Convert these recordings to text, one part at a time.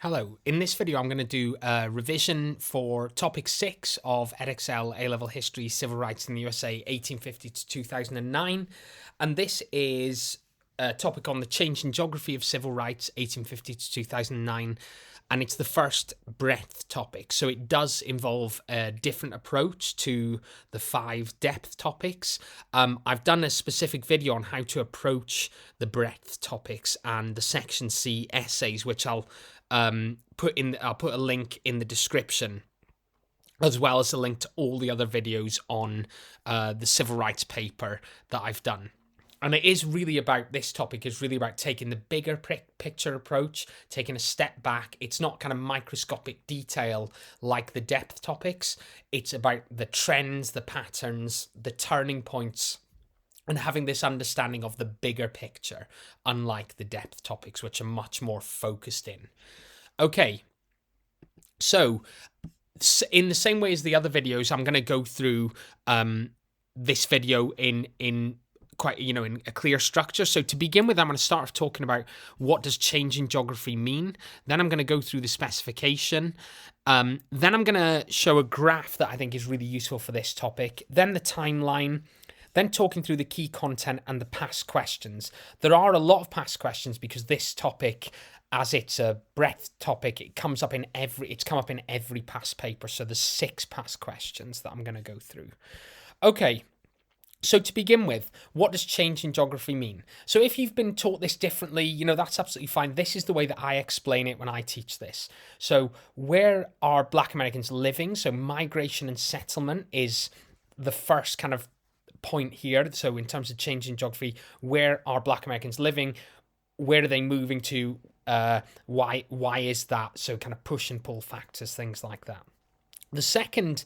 Hello, in this video I'm going to do a revision for topic 6 of Edexcel A-Level History Civil Rights in the USA 1850 to 2009, and this is a topic on the change in geography of civil rights 1850 to 2009, and it's the first breadth topic, so it does involve a different approach to the 5 depth topics. I've done a specific video on how to approach the breadth topics and the section C essays, which I'll put a link in the description, as well as a link to all the other videos on the civil rights paper that I've done. And it is really about, this topic is really about taking the bigger picture approach, taking a step back. It's not kind of microscopic detail like the depth topics. It's about the trends, the patterns, the turning points, and having this understanding of the bigger picture, unlike the depth topics, which are much more focused in. Okay, so in the same way as the other videos, I'm going to go through this video in quite, in a clear structure. So to begin with, I'm going to start off talking about what does change in geography mean. Then I'm going to go through the specification. Then I'm going to show a graph that I think is really useful for this topic. Then the timeline. Then talking through the key content and the past questions. There are a lot of past questions because this topic, as it's a breadth topic, it's come up in every past paper. So there's 6 past questions that I'm going to go through. Okay. So to begin with, what does change in geography mean? So if you've been taught this differently, that's absolutely fine. This is the way that I explain it when I teach this. So where are Black Americans living? So migration and settlement is the first kind of point here. So in terms of change in geography, where are Black Americans living? Where are they moving to? Why is that? So kind of push and pull factors, things like that. The second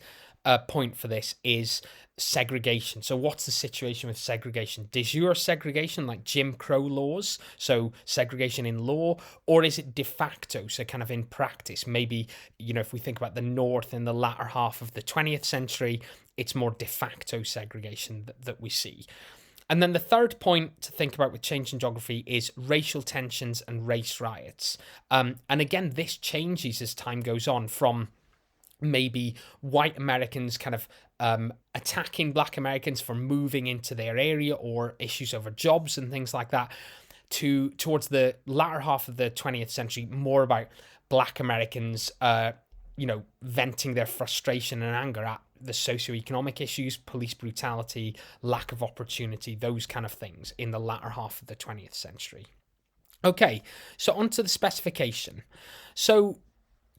point for this is segregation. So what's the situation with segregation? De jure segregation, like Jim Crow laws, so segregation in law, or is it de facto, so kind of in practice? Maybe, if we think about the North in the latter half of the 20th century, it's more de facto segregation that we see. And then the third point to think about with change in geography is racial tensions and race riots. And again, this changes as time goes on, from maybe white Americans kind of attacking Black Americans for moving into their area, or issues over jobs and things like that, towards the latter half of the 20th century, more about Black Americans venting their frustration and anger at the socioeconomic issues, police brutality, lack of opportunity, those kind of things in the latter half of the 20th century. Okay, so on to the specification. So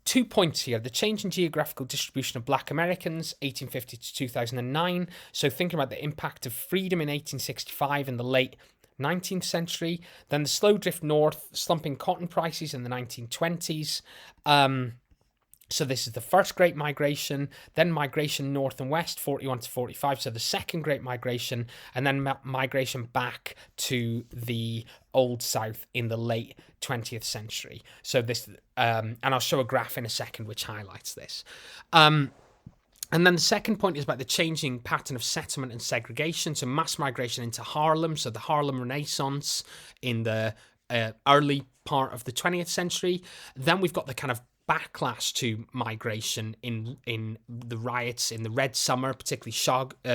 2 points here: the change in geographical distribution of Black Americans, 1850 to 2009. So thinking about the impact of freedom in 1865 in the late 19th century. Then the slow drift north, slumping cotton prices in the 1920s. So this is the first Great Migration, then migration north and west, 41 to 45, so the second Great Migration, and then migration back to the Old South in the late 20th century. So this, and I'll show a graph in a second which highlights this. And then the second point is about the changing pattern of settlement and segregation, so mass migration into Harlem, so the Harlem Renaissance in the early part of the 20th century. Then we've got the kind of backlash to migration in the riots in the Red Summer, particularly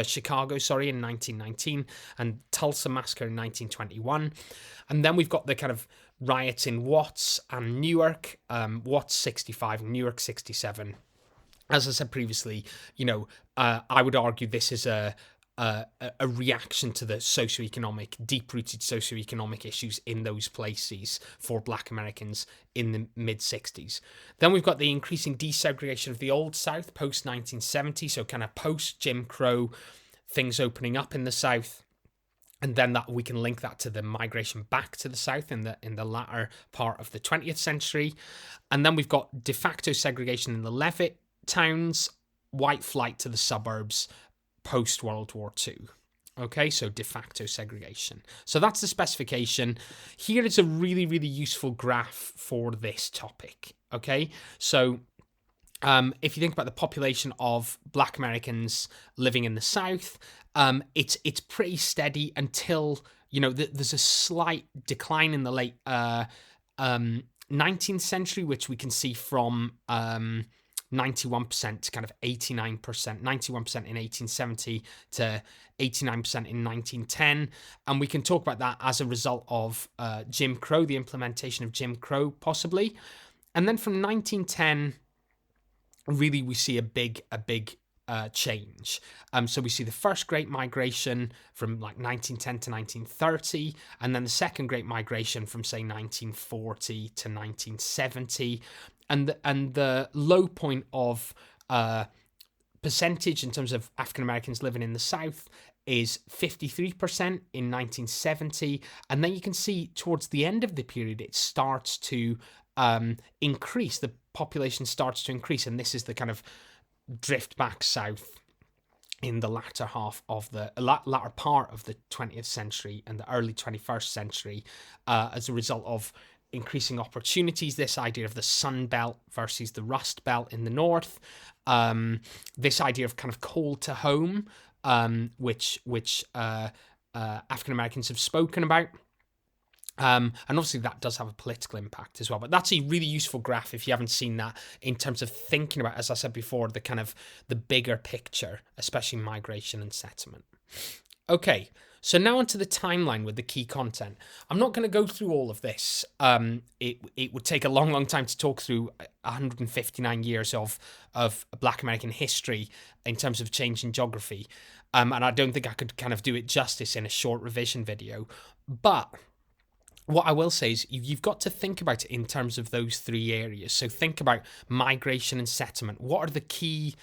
Chicago, in 1919, and Tulsa Massacre in 1921. And then we've got the kind of riots in Watts and Newark, Watts 65 and Newark 67. As I said previously, I would argue this is a reaction to the deep-rooted socioeconomic issues in those places for Black Americans in the mid-60s. Then we've got the increasing desegregation of the Old South post-1970, so kind of post-Jim Crow, things opening up in the South. And then that we can link that to the migration back to the South in the latter part of the 20th century. And then we've got de facto segregation in the Leavitt towns, white flight to the suburbs, post-World War II. Okay, so de facto segregation. So that's the specification. Here is a really, really useful graph for this topic. Okay, so if you think about the population of Black Americans living in the South, it's pretty steady until, there's a slight decline in the late 19th century, which we can see from 91% to kind of 89%, 91% in 1870 to 89% in 1910. And we can talk about that as a result of Jim Crow, the implementation of Jim Crow, possibly. And then from 1910, really we see a big change. So we see the first Great Migration from like 1910 to 1930, and then the second Great Migration from say 1940 to 1970, and the low point of percentage in terms of African Americans living in the South is 53% in 1970, and then you can see towards the end of the period it starts to increase. The population starts to increase, and this is the kind of drift back south in the latter half of the latter part of the 20th century and the early 21st century as a result of increasing opportunities, this idea of the Sun Belt versus the Rust Belt in the north, this idea of kind of call to home, which African Americans have spoken about. And obviously that does have a political impact as well, but that's a really useful graph if you haven't seen that, in terms of thinking about, as I said before, the kind of the bigger picture, especially migration and settlement. Okay, so now onto the timeline with the key content. I'm not going to go through all of this. It would take a long time to talk through 159 years of Black American history in terms of change in geography, and I don't think I could kind of do it justice in a short revision video. But what I will say is you've got to think about it in terms of those three areas. So think about migration and settlement. What are the key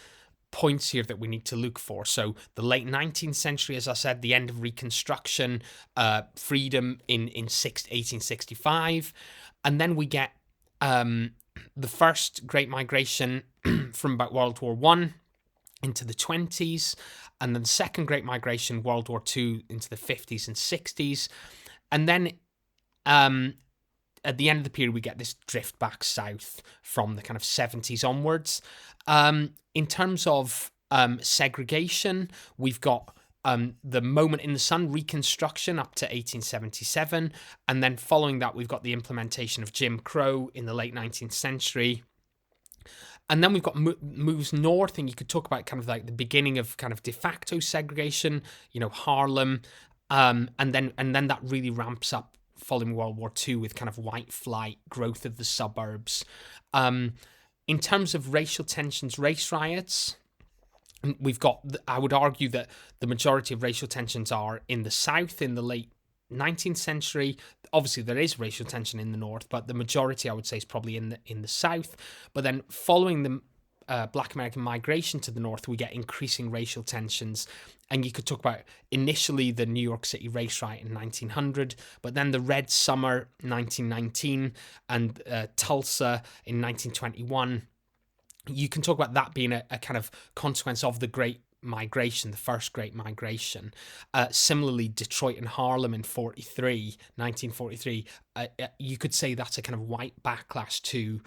points here that we need to look for? So the late 19th century, as I said, the end of Reconstruction, freedom in 1865. And then we get the first Great Migration from about World War I into the 20s. And then the second Great Migration, World War II, into the 50s and 60s. And then at the end of the period, we get this drift back south from the kind of 70s onwards. In terms of segregation, we've got the moment in the sun, Reconstruction, up to 1877. And then following that, we've got the implementation of Jim Crow in the late 19th century. And then we've got moves north, and you could talk about kind of like the beginning of kind of de facto segregation, Harlem. And then that really ramps up following World War II with kind of white flight, growth of the suburbs. In terms of racial tensions, race riots, we've got, I would argue that the majority of racial tensions are in the South in the late 19th century. Obviously, there is racial tension in the North, but the majority, I would say, is probably in the South. But then following the Black American migration to the North, we get increasing racial tensions. And you could talk about initially the New York City race riot in 1900, but then the Red Summer 1919 and Tulsa in 1921. You can talk about that being a kind of consequence of the Great Migration, the first Great Migration. Similarly, Detroit and Harlem in 1943, you could say that's a kind of white backlash to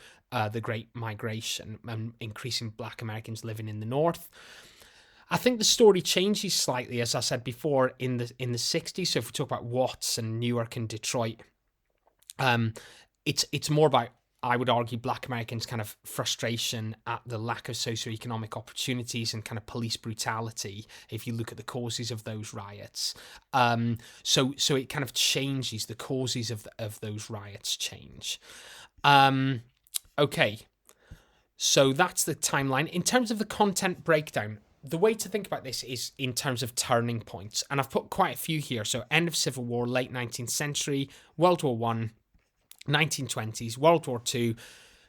the Great Migration and increasing Black Americans living in the North. I think the story changes slightly, as I said before, in the 60s. So if we talk about Watts and Newark and Detroit, it's more about, I would argue, Black Americans' kind of frustration at the lack of socioeconomic opportunities and kind of police brutality, if you look at the causes of those riots. So it kind of changes, the causes of those riots change. Okay, so that's the timeline. In terms of the content breakdown, the way to think about this is in terms of turning points. And I've put quite a few here. So end of Civil War, late 19th century, World War I, 1920s, World War II,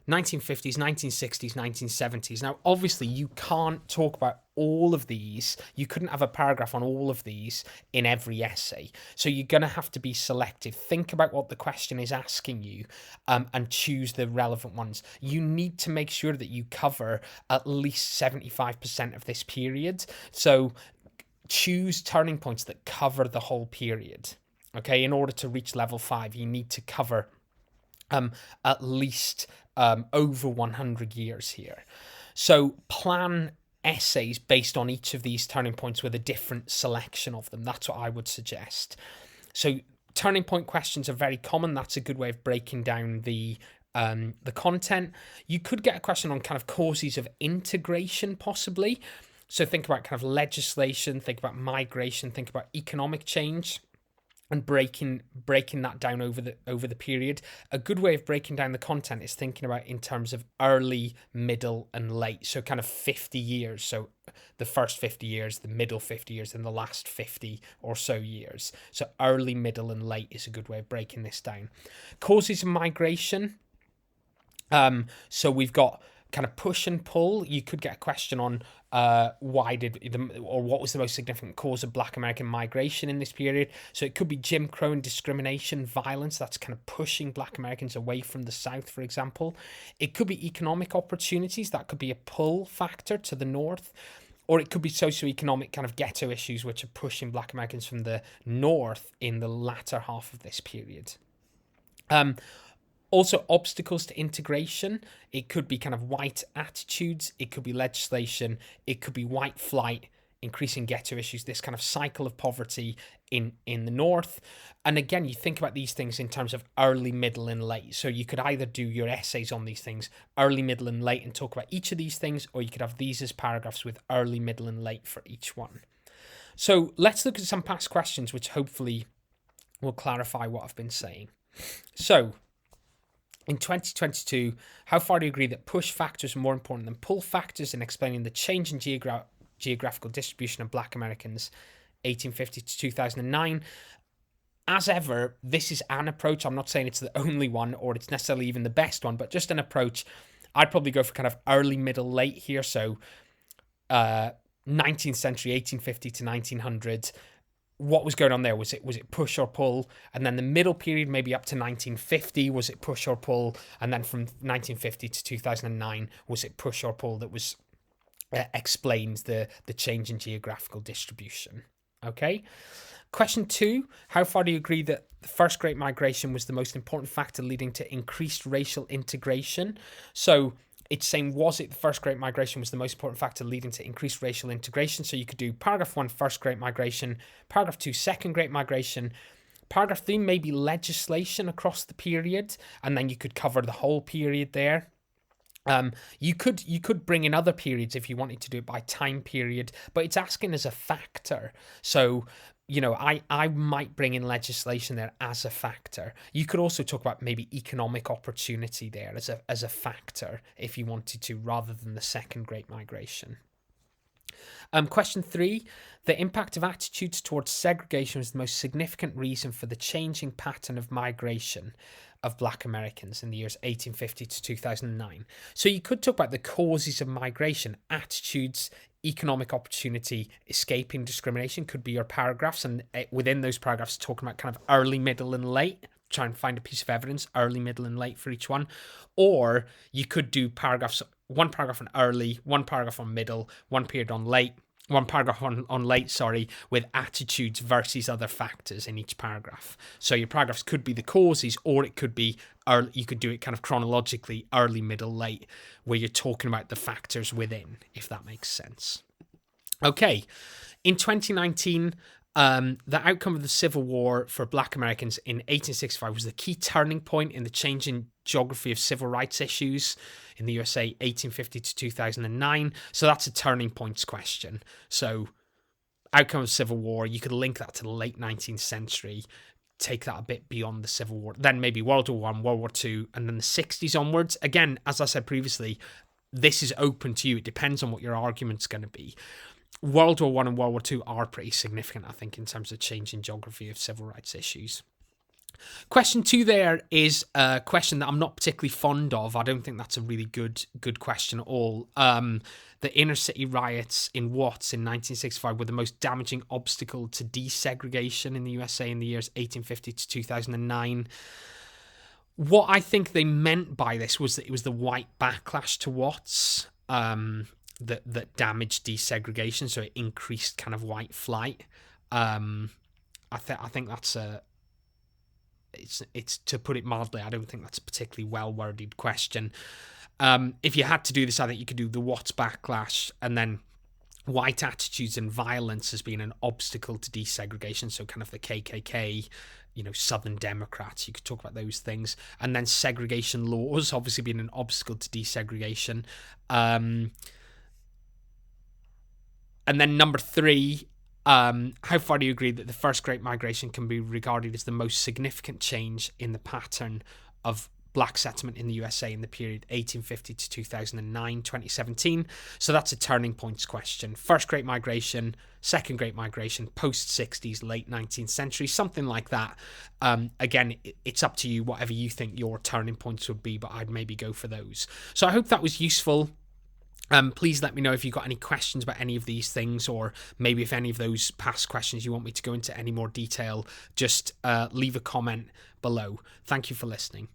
1950s, 1960s, 1970s. Now, obviously, you can't talk about all of these. You couldn't have a paragraph on all of these in every essay. So you're going to have to be selective. Think about what the question is asking you, and choose the relevant ones. You need to make sure that you cover at least 75% of this period. So choose turning points that cover the whole period. Okay, in order to reach level 5, you need to cover at least over 100 years here. So plan essays based on each of these turning points with a different selection of them. That's what I would suggest. So turning point questions are very common. That's a good way of breaking down the the content. You could get a question on kind of causes of integration, possibly. So think about kind of legislation, think about migration, think about economic change, and breaking that down over the period. A good way of breaking down the content is thinking about in terms of early, middle, and late. So kind of 50 years. So the first 50 years, the middle 50 years, and the last 50 or so years. So early, middle, and late is a good way of breaking this down. Causes of migration. So we've got kind of push and pull. You could get a question on what was the most significant cause of Black American migration in this period. So it could be Jim Crow and discrimination, violence. That's kind of pushing Black Americans away from the South, for example. It could be economic opportunities. That could be a pull factor to the North. Or it could be socioeconomic kind of ghetto issues, which are pushing Black Americans from the North in the latter half of this period. Also, obstacles to integration. It could be kind of white attitudes. It could be legislation. It could be white flight, increasing ghetto issues, this kind of cycle of poverty in the North. And again, you think about these things in terms of early, middle, and late. So you could either do your essays on these things, early, middle, and late, and talk about each of these things, or you could have these as paragraphs with early, middle, and late for each one. So let's look at some past questions, which hopefully will clarify what I've been saying. So, in 2022, how far do you agree that push factors are more important than pull factors in explaining the change in geographical distribution of Black Americans 1850 to 2009? As ever, this is an approach. I'm not saying it's the only one or it's necessarily even the best one, but just an approach. I'd probably go for kind of early, middle, late here. So 19th century, 1850 to 1900. What was going on there? Was it push or pull? And then the middle period, maybe up to 1950, was it push or pull? And then from 1950 to 2009, was it push or pull that was explains the change in geographical distribution? Okay. Question 2, how far do you agree that the first Great Migration was the most important factor leading to increased racial integration? So it's saying, was it the first Great Migration was the most important factor leading to increased racial integration? So you could do paragraph 1, first Great Migration, paragraph 2, second Great Migration, paragraph 3, maybe legislation across the period, and then you could cover the whole period there. You could bring in other periods if you wanted to do it by time period, but it's asking as a factor. So, you know, I might bring in legislation there as a factor. You could also talk about maybe economic opportunity there as a factor if you wanted to, rather than the second Great Migration. Question 3, the impact of attitudes towards segregation was the most significant reason for the changing pattern of migration of Black Americans in the years 1850 to 2009. So you could talk about the causes of migration, attitudes, economic opportunity, escaping discrimination could be your paragraphs, and within those paragraphs talking about kind of early, middle, and late. Try and find a piece of evidence, early, middle, and late for each one. Or you could do paragraphs, one paragraph on early, one paragraph on middle, one period on late, one paragraph on late, with attitudes versus other factors in each paragraph. So your paragraphs could be the causes, or it could be early, you could do it kind of chronologically, early, middle, late, where you're talking about the factors within, if that makes sense. Okay, in 2019, the outcome of the Civil War for Black Americans in 1865 was the key turning point in the change in geography of civil rights issues in the USA 1850 to 2009. So that's a turning points question. So outcome of Civil War, you could link that to the late 19th century, take that a bit beyond the Civil War, then maybe World War I, World War II, and then the 60s onwards. Again, as I said previously, this is open to you. It depends on what your argument's going to be. World War I and World War II are pretty significant, I think, in terms of change in geography of civil rights issues. Question 2 there is a question that I'm not particularly fond of. I don't think that's a really good question at all. The inner city riots in Watts in 1965 were the most damaging obstacle to desegregation in the USA in the years 1850 to 2009. What I think they meant by this was that it was the white backlash to Watts that damaged desegregation, so it increased kind of white flight. I think that's it's to put it mildly, I don't think that's a particularly well worded question. If you had to do this, I think you could do the Watts backlash and then white attitudes and violence as being an obstacle to desegregation, so kind of the KKK Southern Democrats. You could talk about those things. And then segregation laws, obviously being an obstacle to desegregation. And then number 3, how far do you agree that the first Great Migration can be regarded as the most significant change in the pattern of black settlement in the USA in the period 1850 to 2009, 2017? So that's a turning points question. First Great Migration, Second Great Migration, post-60s, late 19th century, something like that. Again, it's up to you, whatever you think your turning points would be, but I'd maybe go for those. So I hope that was useful. Please let me know if you've got any questions about any of these things, or maybe if any of those past questions you want me to go into any more detail. Just leave a comment below. Thank you for listening.